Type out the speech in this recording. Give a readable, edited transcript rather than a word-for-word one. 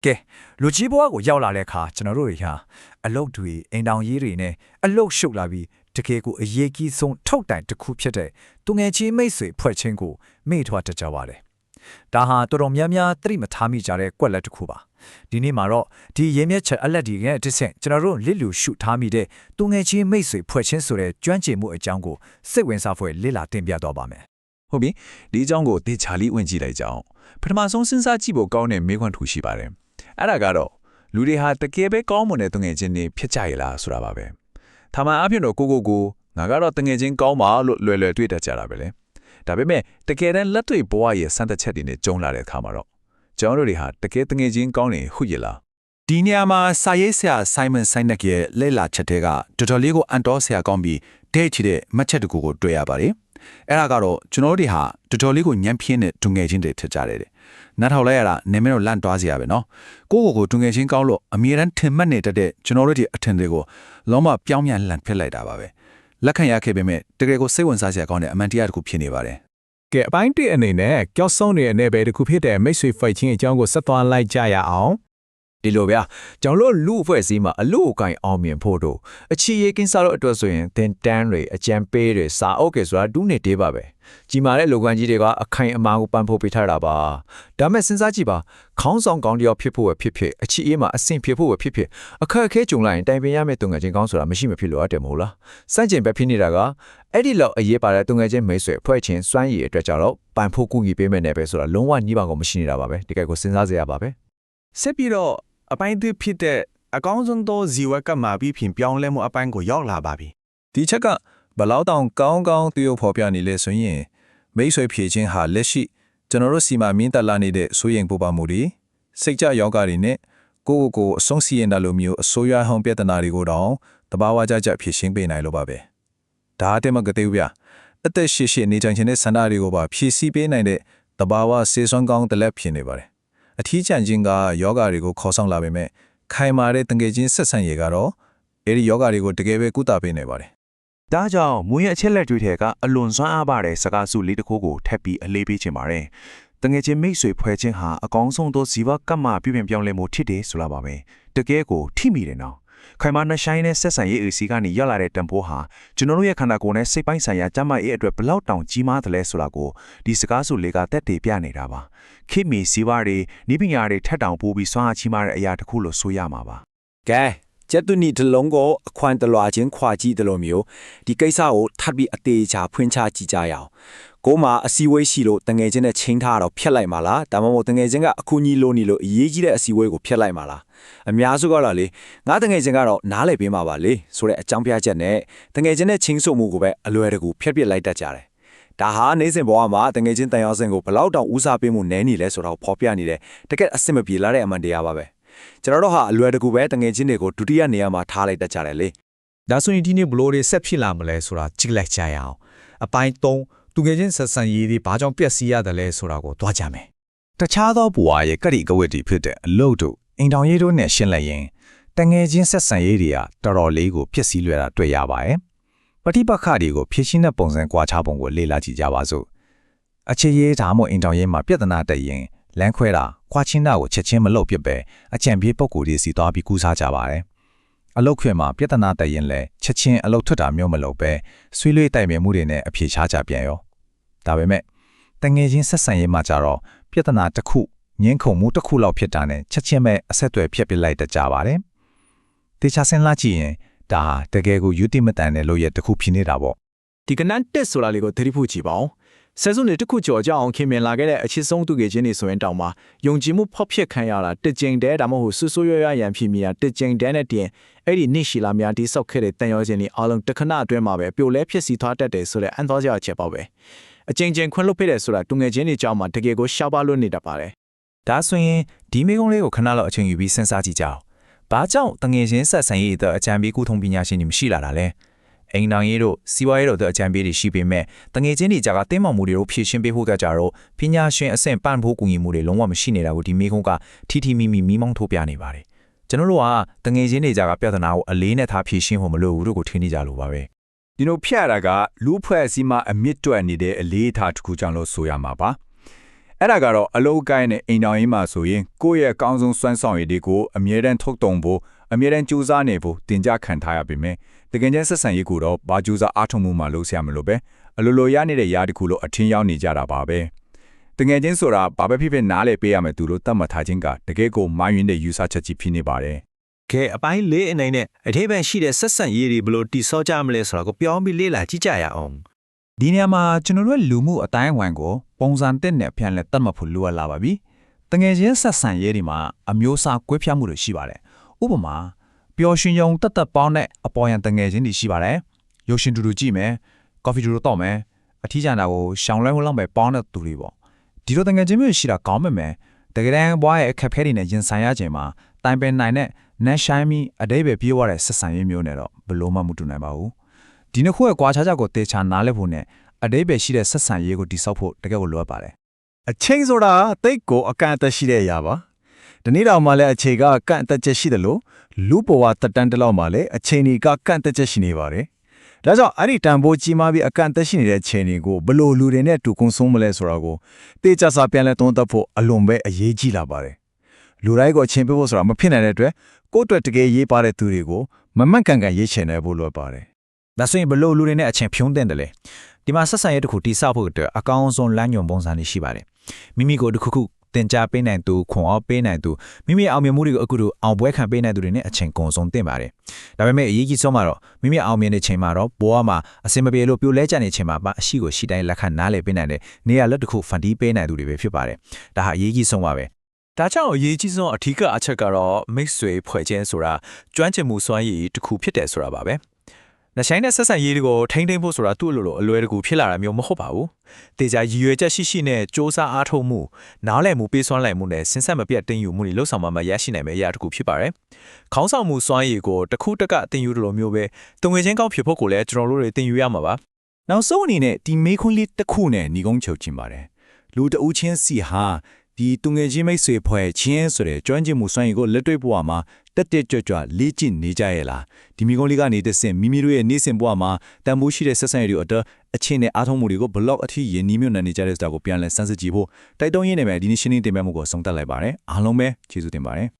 ကဲလူကြီးဘွားကိုရောက်လာတဲ့အခါကျွန်တော်တို့တွေဟာအလုတ်တွေအိမ်တောင်ရေးတွေနဲ့အလုတ်ရှုပ်လာပြီးတကယ်ကိုအရေးကြီးဆုံးထုတ်တိုင်တစ်ခုဖြစ်တဲ့သူငယ်ချင်းမိတ်ဆွေဖွဲ့ချင်းကိုမေ့ထွားတတ်ကြပါတယ်။ဒါဟာတော်တော်များများသတိမထားမိကြတဲ့ကွက်လက်တစ်ခုပါ။ဒီနေ့မှာတော့ဒီရင်းမြစ်ချက်အလက်ဒီရဲ့တစ်ဆင့်ကျွန်တော်တို့လစ်လူရှုထားမိတဲ့သူငယ်ချင်းမိတ်ဆွေဖွဲ့ချင်းဆိုတဲ့ကျွမ်းကျင်မှုအကြောင်းကိုစိတ်ဝင်စားဖွယ်လေ့လာတင်ပြတော့ပါမယ်။ဟုတ်ပြီဒီအကြောင်းကိုတေချာလေးဝင်ကြည့်လိုက်ကြအောင်ပထမဆုံးစဉ်းစားကြည့်ဖို့ကောင်းတဲ့မေးခွန်းတစ်ခုရှိပါတယ်အဲ့ဒါကတော့လူတွေဟာတကယ်ပဲကောင်းမွန်တဲ့တငယ်ချင်းတွေဖြစ်ကြရလားဆိုတာပါပဲ။ထာမန်အဖြစ်တော့ကိုငါကတော့တငယ်ချင်းကောင်းပါလို့လွယ်တွေ့တတ်ကြတာပဲလေ။ဒါပေမဲ့တကယ်တမ်းလက်တွေ့ဘဝရဲ့စံသက်ချက်တွေနဲ့ကြုံလာတဲ့အခါမှာတော့ကျွန်တော်တို့တွေဟာတကယ်တငယ်ချင်းကောင်းနေဟုတ်ရလား။ဒီနေရာမှာစာရေးဆရာ Simon Sinek ရဲ့လေ့လာချက်တွေကတော်တော်လေးကိုအန်တော်ဆရာကောင်းပြီးတဲ့ချီတဲ့မှတ်ချက်တစ်ခုကိုတွေ့ရပါတယ်။အဲ့ဒါကတော့ကျွန်တော်တို့ဟာတော်တော်လေးကိုညံပြင်းတဲ့တငယ်ချင်းတွေဖြစ်ကြတယ်။နားထောင်လိုက်ရတာနေမလို့လန့်တွားစရာပဲနော်ကိုတငယ်ချင်းကောင်းလို့အမြဲတမ်းထင်မှတ်နေတဲ့ကျွန်တော်တို့ဒီအထင်တွေကိုလုံးဝပြောင်းပြန်လှန်ဖြစ်လိုက်တာပါပဲလက်ခံရခဲ့ပေမဲ့တကယ်ကိုစိတ်ဝင်စားစရာကောင်းတဲ့အမှန်တရားတစ်ခုဖြစ်နေပါတယ်ကဲအပိုင်း1အနေနဲ့ကြောက်ဆုံးနေတဲ့နယ်ပယ်တစ်ခုဖြစ်တဲ့မိတ်ဆွေဖိုက်ချင်းအကြောင်းကိုဆက်သွားလိုက်ကြရအောင်ဒီလိုဗျာကျွန်တော်တို့လူအဖွဲ့အစည်းမှာအလို့အကိုင်အောင်မြင်ဖို့တို့အချီရေးကင်းစားတို့အတွက်ဆိုရင်သင်တန်းတွေအကြံပေးတွေစာအုပ်တွေဆိုတာတူးနေသေးပါပဲကြီးမာတဲ့လူကန်ကြီးတွေကအခိုင်အမာကိုပန်ဖို့ပေးထားတာပါဒါမဲ့စဉ်းစားကြည့်ပါခေါင်းဆောင်ကောင်းတယောက်ဖြစ်ဖို့ပဲဖြစ်ဖြစ်အချီအေးမှာအဆင်ဖြစ်ဖို့ပဲဖြစ်ဖြစ်အခက်အခဲကြုံလာရင်တိုင်ပင်ရမယ့်တုံငယ်ချင်းကောင်းဆိုတာမရှိမဖြစ်လို့ရတယ်မဟုတ်လားစန့်ကျင်ပဲဖြစ်နေတာကအဲ့ဒီလောက်အရေးပါတဲ့တုံငယ်ချင်းမိတ်ဆွေအဖွဲ့ချင်းစွမ်းရည်အတွက်ကြတော့ပန်ဖို့ကူညီပေးမယ်နဲ့ပဲဆိုတာလုံးဝနှီးပါကုန်မရှိနေတာပါပဲဒီကိစ္စကိုစဉ်းစားစရာပါပဲဆက်ပြီးတော့အပိုင်းသစ်ဖြစ်တဲ့အကောင်းဆုံးသောဇီဝကမှာပြီးပြင်ပြောင်းလဲမှုအပိုင်းကိုရောက်လာပါပြီဒီချက်ကဘလောက်တောင်ကောင်းကောင်းတရုပ်ဖော်ပြနေလဲဆိုရင်မိတ်ဆွေဖြည့်ခြင်းဟာလက်ရှိကျွန်တော်တို့စီမှာမြင့်တက်လာနေတဲ့ဆိုရင်ပူပါမှုတွေစိတ်ကြယောဂတွေနဲ့ကိုအဆုံးစီရင်တာလိုမျိုးအဆိုးရွားဟောင်းပြဿနာတွေကိုတောင်တဘာဝကြဖြည့်ရှင်းပေးနိုင်လို့ပါပဲဒါအတက်မကတိဘူးဗျအသက်ရှည်နေကြခြင်းတဲ့ဆန္ဒတွေကိုပါဖြည့်ဆည်းပေးနိုင်တဲ့တဘာဝစေစွမ်းကောင်းတလက်ဖြစ်နေပါတယ်အထီးကျန်ခြင်းကယောဂတွေကိုခေါ်ဆောင်လာပေမဲ့ခိုင်မာတဲ့တငယ်ချင်းဆက်ဆံရေးကတော့အဲဒီယောဂတွေကိုတကယ်ပဲကုသပေးနေပါတယ်။ဒါကြောင့်မွေးအချက်လက်တွေထဲကအလွန်စွမ်းအားပါတဲ့စကားစုလေးတစ်ခုကိုထပ်ပြီးအလေးပေးခြင်းပါတယ်။တငယ်ချင်းမိတ်ဆွေဖွဲ့ခြင်းဟာအကောင်းဆုံးသောဇီဝကမ္မပြုပြင်ပြောင်းလဲမှုဖြစ်တယ်ဆိုတာပါပဲ။တကယ်ကိုထိမိတယ်နော်။ခိုင်မာနှဆိုင်တဲ့ဆက်ဆံရေးအစီကနေရောက်လာတဲ့တန်ဖိုးဟာကျွန်တော်တို့ရဲ့ခန္ဓာကိုယ်နဲ့စိတ်ပိုင်းဆိုင်ရာကျန်းမာရေးအတွက်ဘလောက်တောင်ကြီးမားတယ်လဲဆိုတာကိုဒီစကားစုလေးကတက်တည်ပြနေတာပါ။ခေတ်မီစီးပွားတွေနိပညာတွေထက်တောင်ပိုပြီးစွမ်းအားကြီးမားတဲ့အရာတစ်ခုလို့ဆိုရမှာပါ။ကဲကျက်တူနီတလုံးကိုအခွန်တလွာချင်းခွာကြည့်တယ်လို့မျိုးဒီကိစ္စကိုထပ်ပြီးအသေးချာဖွင့်ချကြည့်ကြရအောင်ကိုမှအစီဝေးရှိလို့တငယ်ချင်းနဲ့ချင်းထားတော့ဖျက်လိုက်မှာလားဒါမှမဟုတ်တငယ်ချင်းကအကူကြီးလိုနေလို့အရေးကြီးတဲ့အစီဝေးကိုဖျက်လိုက်မှာလားအများစုကတော့လေငါတငယ်ချင်းကတော့နားလည်ပေးမှာပါလေဆိုတဲ့အကြောင်းပြချက်နဲ့တငယ်ချင်းနဲ့ချင်းဆိုမှုကိုပဲအလွယ်တကူဖျက်ပစ်လိုက်တတ်ကြတယ်ဒါဟာနေစဉ်ဘဝမှာတငယ်ချင်းတန်ရောစင်ကိုဘလောက်တောင်ဦးစားပေးမှုနည်းနေလဲဆိုတာကိုဖော်ပြနေတယ်တကယ်အဆင်မပြေလာတဲ့အမှန်တရားပါပဲကျွန်တော်တို့ဟာအလွယ်တကူပဲတငယ်ချင်းတွေကိုဒုတိယနေရာမှာထားလိုက်တတ်ကြတယ်လေဒါဆိုရင်ဒီနေ့ဘလို့တွေဆက်ဖြစ်လာမလဲဆိုတာကြည့်လိုက်ကြရအောင်အပိုင်း3သူငယ်ချင်းဆက်ဆံရေးတွေဘာကြောင့်ပျက်စီးရတယ်လဲဆိုတာကိုတွားကြမယ်တခြားသောဘဝရဲ့ကတိကဝတ်တွေဖြစ်တဲ့အလုပ်တို့အိမ်တောင်ရေးတို့နဲ့ရှင်းလိုက်ရင်တငယ်ချင်းဆက်ဆံရေးတွေကတော်တော်လေးကိုပျက်စီးလွယ်တာတွေ့ရပါတယ်ပဋိပက္ခတွေကိုဖြေရှင်းတဲ့ပုံစံကွာခြားပုံကိုလေ့လာကြည့်ကြပါစို့အခြေရေးဒါမှမဟုတ်အိမ်တောင်ရေးမှာပြဿနာတက်ရင်လမ်းခွဲတာခွာချင်းတာကိုချက်ချင်းမလုပ်ပြစ်ပဲအကြံပေးပုံကိုယ်တွေစီသွားပြီးကူးစားကြပါတယ်အလုတ်ခွင်မှာပြဿနာတက်ရင်လည်းချက်ချင်းအလုတ်ထွက်တာမျိုးမလုပ်ပဲဆွေးနွေးတိုင်ပင်မှုတွေနဲ့အဖြေရှားကြပြန်ရောဒါပေမဲ့တငယ်ချင်းဆက်ဆံရေးမှာကြတော့ပြဿနာတစ်ခုငင်းခုန်မှုတစ်ခုလောက်ဖြစ်တာနဲ့ချက်ချင်းပဲအဆက်အသွယ်ဖြတ်ပစ်လိုက်တတ်ကြပါတယ်တေချာစင်လာကြည့်ရင်ဒါတကယ်ကိုယူတိမတန်တဲ့လို့ရတစ်ခုဖြစ်နေတာပေါ့ဒီကနန်းတက်ဆိုတာလေးကိုသတိဖို့ကြည့်ပါဦးဆယ်စုနှစ်တစ်ခုကျော်ကြအောင်ခင်မင်လာခဲ့တဲ့အချစ်ဆုံးသူငယ်ချင်းတွေဆိုရင်တောင်မှယုံကြည်မှုဖောက်ဖြစ်ခံရတာတစ်ကြိမ်တည်းဒါမှမဟုတ်ဆူဆူရွရွရံဖြစ်မိတာတစ်ကြိမ်တည်းနဲ့တင်အဲ့ဒီနှစ်ရှည်လာများတိဆောက်ခဲ့တဲ့တန်ရောချင်းတွေအားလုံးတစ်ခဏအတွင်းမှာပဲပြိုလဲဖြစ်စီသွားတတ်တယ်ဆိုတဲ့အန်သောကြောင့်ချက်ပေါ့ပဲအကြိမ်ကြိမ်ခွင့်လွှတ်ပေးတယ်ဆိုတာသူငယ်ချင်းတွေကြောင့်မှတကယ်ကိုရှားပါလို့နေတတ်ပါတယ်ဒါဆိုရင်ဒီမိကုံးလေးကိုခဏလောက်အချိန်ယူပြီးစဉ်းစားကြည့်ကြအောင်ဘာကြောင့်တငယ်ချင်းဆက်ဆံရေးအတွက်အကြံပေးကုထုံပညာရှင်တွေမရှိလာတာလဲအိမ်တောင်ရေးတို့စီးပွားရေးတို့အတွက်အကြံပေးတွေရှိပေမဲ့တငယ်ချင်းတွေကြကတင်းမောင်မှုတွေကိုဖြည့်ရှင်းပေးဖို့ကြတော့ပညာရှင်အဆင့်ပန့်ဖို့ကူညီမှုတွေလုံးဝမရှိနေတာကိုဒီမိကုံးကထီထီမီမီမောင်းထိုးပြနေပါတယ်ကျွန်တော်တို့ကတငယ်ချင်းတွေကြကပြဿနာကိုအလေးနဲ့ထားဖြည့်ရှင်းဖို့မလိုဘူးတို့ကိုထင်နေကြလို့ပါပဲဒီလိုဖြတ်ရတာကလူဖွဲ့အစည်းမှာအမြင့်တွက်နေတဲ့အလေးထားတစ်ခုကြောင့်လို့ဆိုရမှာပါ အဲ့ဒါကတော့အလုပ်ကိုင်းနဲ့အိမ်တော်ရင်းမှာဆိုရင်ကိုယ့်ရဲ့အကောင်းဆုံးစွမ်းဆောင်ရည်တွေကိုအမြဲတမ်းထုတ်တုံဖို့အမြဲတမ်းကြိုးစားနေဖို့တင်ကြခံထားရပေမဲ့တကယ်ချင်းဆက်ဆံရေးကိုတော့ဘာကြိုးစားအားထုတ်မှုမှလုပ်ဆရာမလို့ပဲအလိုလိုရနေတဲ့ຢာတစ်ခုလို့အထင်ရောက်နေကြတာပါပဲတကယ်ချင်းဆိုတာဘာပဲဖြစ်ဖြစ်နားလည်ပေးရမယ်သူလို့သတ်မှတ်ထားခြင်းကတကယ်ကိုမိုင်းရင်းတဲ့ယူဆချက်ကြီးဖြစ်နေပါတယ် ကဲအပိုင်းလေးအနေနဲ့အထိပ္ပယ်ရှိတဲ့ဆက်ဆံရေးတွေဘယ်လိုတိဆောက်ကြမလဲဆိုတာကိုပြောင်းပြီးလေ့လာကြည့်ကြရအောင် ဒီနေရာမှာကျွန်တော်တို့လူမှုအတိုင်းအဝိုင်းကိုပုံစံတက်နဲ့ပြန်လဲတတ်မှတ်ဖို့လိုအပ်လာပါပြီတကယ်ချင်းဆက်ဆံရေးတွေမှာအမျိုးအစားကွဲပြားမှုတွေရှိပါတယ်ဥပမာပျော်ရွှင်ရုံတက်ပေါင်းတဲ့အပေါ်ယံတငယ်ချင်းတွေရှိပါတယ်ရုပ်ရှင်တူတူကြည့်မယ်ကော်ဖီတူတူတောက်မယ်အထီးကျန်တာကိုရှောင်းလဲဝလောက်ပဲပေါင်းတဲ့သူတွေပေါ့ဒီလိုတငယ်ချင်းမျိုးရှိတာကောင်းမယ်တကယ်တမ်းဘွားရဲ့အခက်ခဲတွေနဲ့ရင်ဆိုင်ရခြင်းမှာတိုင်ပင်နိုင်တဲ့နက်ရှိုင်းမီအတိတ်ပဲပြေးသွားတဲ့ဆက်ဆံရေးမျိုးနဲ့တော့ဘလို့မှမတူနိုင်ပါဘူးဒီနှစ်ခုရဲ့ကွာခြားချက်ကိုတေချာနားလည်ဖို့နဲ့အတိတ်ပဲရှိတဲ့ဆက်ဆံရေးကိုတိဆောက်ဖို့တကယ်ကိုလိုအပ်ပါတယ် အချိန်ဆိုတာတိတ်ကိုအကန့်အသတ်ရှိတဲ့အရာပါဒီနေ့တော့မှလည်းအချိန်ကအကန့်အသတ်ချက်ရှိတယ်လို့လူဘဝတက်တန်းတလောက်မှလည်းအချိန်တွေကကန့်အသတ်ချက်ရှိနေပါတယ်ဒါကြောင့်အဲ့ဒီတန်ဖိုးကြီးမားပြီးအကန့်အသတ်ရှိနေတဲ့အချိန်တွေကိုဘလို့လူတွေနဲ့တူကုန်းဆုံးမလဲဆိုတာကိုတေချာစာပြန်လဲသုံးသပ်ဖို့အလွန်ပဲအရေးကြီးလာပါတယ်လူတိုင်းကိုအချိန်ပေးဖို့ဆိုတာမဖြစ်နိုင်တဲ့အတွက်ကိုယ့်အတွက်တကယ်ရေးပါတဲ့သူတွေကိုမမှန်ကန်ကန်ရေးချင်တယ်ဖို့လိုအပ်ပါတယ် ဒါဆိုရင်ဘလို့လူတွေနဲ့အချင်းဖြုံးတဲ့တယ်လေဒီမှာဆက်ဆံရေးတစ်ခုတိဆောက်ဖို့အတွက်အကောင်းဆုံးလမ်းညွှန်ပုံစံတွေရှိပါတယ်မိမိကိုတစ်ခုခုတင် जा ပေးနိုင်သူခွန်အားပေးနိုင်သူမိမိအောင်မြင်မှုတွေကိုအခုတို့အောင်ပွဲခံပေးနိုင်သူတွေနဲ့အချင်းကုန်ဆုံးတင်ပါတယ်ဒါပေမဲ့အရေးကြီးဆုံးမှာတော့မိမိအောင်မြင်တဲ့ချိန်မှာတော့ဘဝမှာအစင်မပြေလို့ပြိုလဲကျနေချိန်မှာအရှိကိုရှိတိုင်းလက်ခံနားလည်ပေးနိုင်တဲ့နေရာလက်တစ်ခုဖန်တီးပေးနိုင်သူတွေပဲဖြစ်ပါတယ်ဒါဟာအရေးကြီးဆုံးပါပဲ ဒါကြောင့်အရေးကြီးဆုံးအထူးကအချက်ကတော့မိတ်ဆွေဖွဲ့ခြင်းဆိုတာကျွမ်းကျင်မှုစွမ်းရည်တစ်ခုဖြစ်တယ်ဆိုတာပါပဲ။နှဆိုင်တဲ့ဆက်ဆံရေးတွေကိုထိန်းသိမ်းဖို့ဆိုတာသူ့လိုအလွယ်တကူဖြစ်လာတာမျိုးမဟုတ်ပါဘူး။တေချာရည်ရွယ်ချက်ရှိနဲ့စ조사အားထုတ်မှုနားလည်မှုပေးစွမ်းလိုက်မှုနဲ့စဉ်ဆက်မပြတ်တင်ယူမှုတွေလှုပ်ဆောင်မှရရှိနိုင်မယ့်အရာတစ်ခုဖြစ်ပါတယ်။ခေါင်းဆောင်မှုစွမ်းရည်ကိုတစ်ခုတက်ကတင်ယူလိုမျိုးပဲတုံငွေချင်းကောက်ဖြစ်ဖို့ကိုလည်းကျွန်တော်တို့တွေတင်ယူရမှာပါ။ နောက်ဆုံးအနေနဲ့ဒီမေခွန်းလေးတစ်ခုနဲ့ညီကုန်းချုပ်ချင်ပါတယ်လူတဦးချင်းစီဟာဒီတုငယ်ချင်းမိတ်ဆွေဖွဲ့ချင်းဆိုတဲ့ကျွမ်းကျင်မှုစွမ်းရည်ကိုလက်တွေ့ဘဝမှာတက်တက်ကြွကြွလေ့ကျင့်နေကြရဲ့လားဒီမိကုန်းလေးကနေတစ်ဆင့်မိမိတို့ရဲ့နေ့စဉ်ဘဝမှာတန်ဖိုးရှိတဲ့ဆက်ဆံရေးတွေအတွက်အချင်းနဲ့အားထုတ်မှုတွေကိုဘလော့အထိရင်းနှီးမြှုပ်နှံနေကြတဲ့စတာကိုပြန်လည်စမ်းစစ်ကြည့်ဖို့တိုက်တွန်းရင်းနဲ့ပဲဒီနေ့ရှင်းလင်းတင်ပြမှုကိုဆုံးသက်လိုက်ပါတယ်အားလုံးပဲကျေးဇူးတင်ပါတယ်